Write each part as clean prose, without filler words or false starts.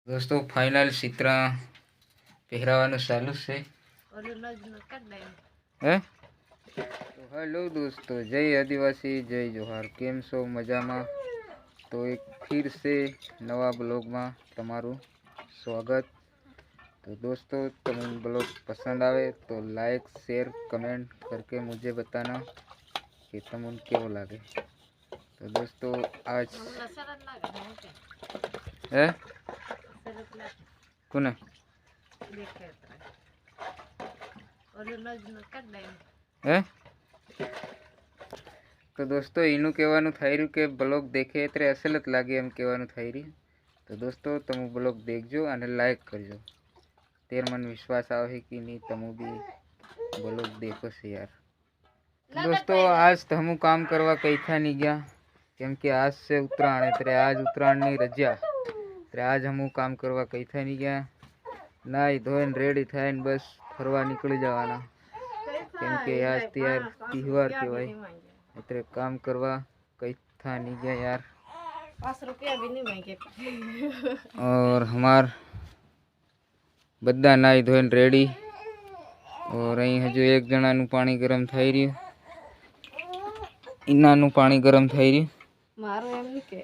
दोस्तों फाइनल चित्रा પહેરાવાનું ચાલુ છે હે તો હેલો દોસ્તો, જય આદિવાસી, જય જોહાર. કેમ છો? મજામાં? તો એક ફિર से नवा ब्लॉग में તમારું સ્વાગત. तो दोस्तों तुम ब्लॉग पसंद आवे तो लाइक शेयर कमेंट करके मुझे बताना कि तुम क्यों लगे. तो दोस्तों आज है કોને હે તો દોસ્તો એનું કહેવાનું થઈ રહ્યું કે બ્લોગ દેખે એટલે અસલ જ લાગે એમ કહેવાનું થઈ રહ્યું. તો દોસ્તો તમે બ્લોગ દેખજો અને લાઈક કરજો, તેર મને વિશ્વાસ આવે કે નહીં તમે બી બ્લોગ દેખો છે યાર. दोस्तों आज तो हम काम करवा कई था नहीं गया केम कि आज से उत्तरायण है. आज उत्तरायण नहीं रजा, आज हम काम करवा कई था नहीं गया. नाई धोइन रेडी था बस फरवा निकली जावाना केम कि आज त्यार तिहवार कहवाय એટલે काम करवा कई था नहीं गया यार. 5 रुपया भी नहीं मांगे. और हमार बद्दा नाई धोइन रेडी. और अहीं हजू एक जणाનું पानी गरम થઈ રહ્યું. इनानु पानी गरम થઈ રહ્યું. मारो एम नहीं के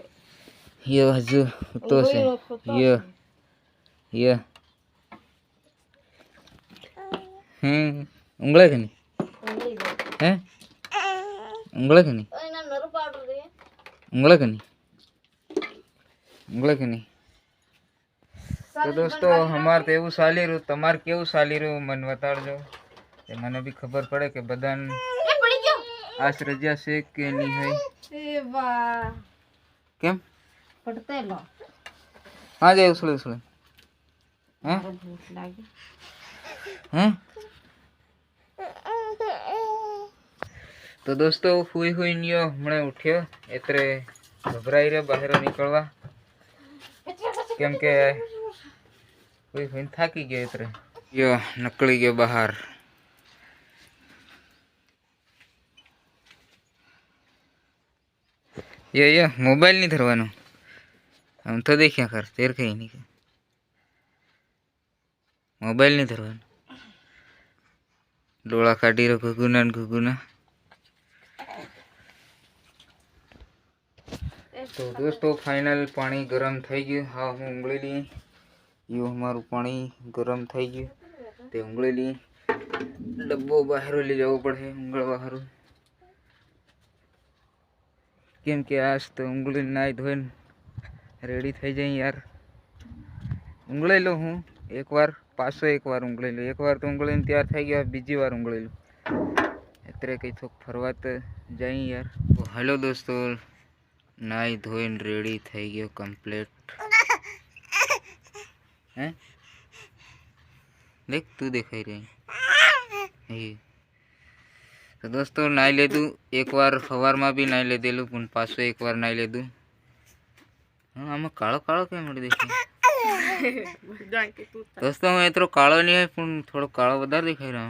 ये हजू तो से ये उंगले के नहीं हैं उंगले के नहीं उंगले के नहीं उंगले के नहीं. तो दोस्तों हमार तो एवं चाली रू, तमार केवं चाली रू मन बताड़जो, મને भी खबर पड़े कि बदान आज रजा से के नहीं है. केम पड़ते लो हाँ जाए उसले उसले हैं हैं. तो दोस्तों हुई हुई नियो हमने उठ्यो एतरे घबराई रे बाहर निकलवा केम के हुई हुई थाकी गयो एतरे यो निकली गयो बाहर. ये मोबाइल नहीं धरवानो, हम तो देखिया कर तेर कहीं नहीं के मोबाइल नहीं धरवानो. डोळा काढी रो घुगुना घुगुना. तो दोस्तों फाइनल पानी गरम થઈ ગયું. હા હું ઉંગળેલી यो हमाરું पानी गरम થઈ ગયું. તે ઉંગળેલી ડબ્બો બહાર લઈ જવો પડે ઉંગળવા હારું કેમ કે આજ તો ઉંગળી નાઈ ધોઈને રેડી થઈ જાય यार. ઉંગળી લો હું એકવાર પાછો એકવાર ઉંગળી લો, એકવાર તો ઉંગળીને તૈયાર થઈ ગયો, બીજી વાર ઉંગળી લો એટલે કઈ થોક ફરવા તો જાય यार. તો હેલો દોસ્તો, નાઈ ધોઈને રેડી થઈ ગયો કમ્પ્લીટ. हैं देख तू देखाई रही है. तो दोस्तों नाई लेदू एक बार सवार में भी नाई ले देलू पण पाछो एक बार नाई लेदू. हाँ आम कालो कालो क्या मળી देखे दोस्तों मैं इतना कालो नहीं है पण थोड़ो कालो વધારે दिखाई रहा.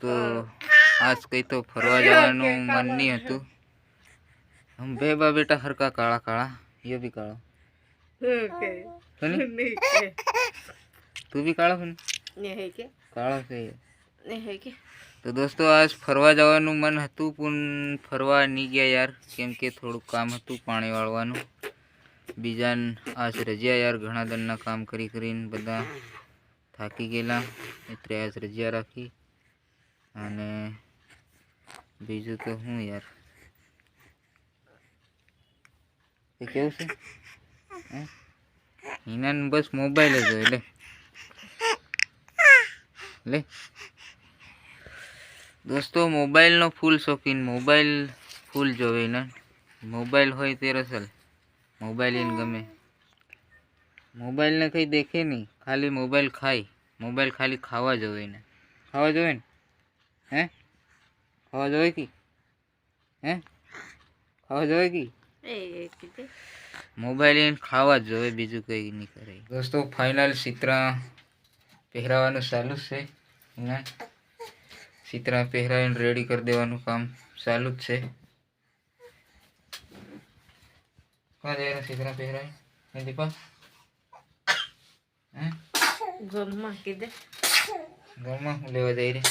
तो आज कई तो फरवा जवानुं मन नहीं हतुं. हम बेबा बेटा हरका काला काला, ये भी काला तू भी काला काला से. तो दोस्तों आज फरवा जवानुं मन हतुं पण फरवा नहीं गया यार केम के थोड़ું काम हतुं पाणी वाळवानुं. बीजान आज रजा यार, घणा दनना काम करी करीने बधा थाकी गेला એટલે आज रजा राखी. અને બીજું તો હું यार કેવું છે હિનાન બસ મોબાઈલ જ હોય. ले दोस्तों मोबाइल नो फूल शौकीन, मोबाइल फूल जोवे ना मोबाइल होय तेर असल मोबाइल इन गमे. मोबाइल ने कहीं देखे नहीं, खाली मोबाइल खाई, मोबाइल खाली खावा जोवे ना खावा जोवे ने हैं खावा जोवे की हैं खावा जोवे की मोबाइल इन खावा जोवे बीजू कई नहीं करे. दोस्तों फाइनल चित्रा પહેરાવાનું ચાલુ છે. चित्रा પહેરાવીને રેડી કરી દેવાનું કામ ચાલુ જ છે. कहाँ जा रहे सीधना पहरा है दीपा हैं ગમમાં કીધે ઘરમાં હું લેવા જઈ રહી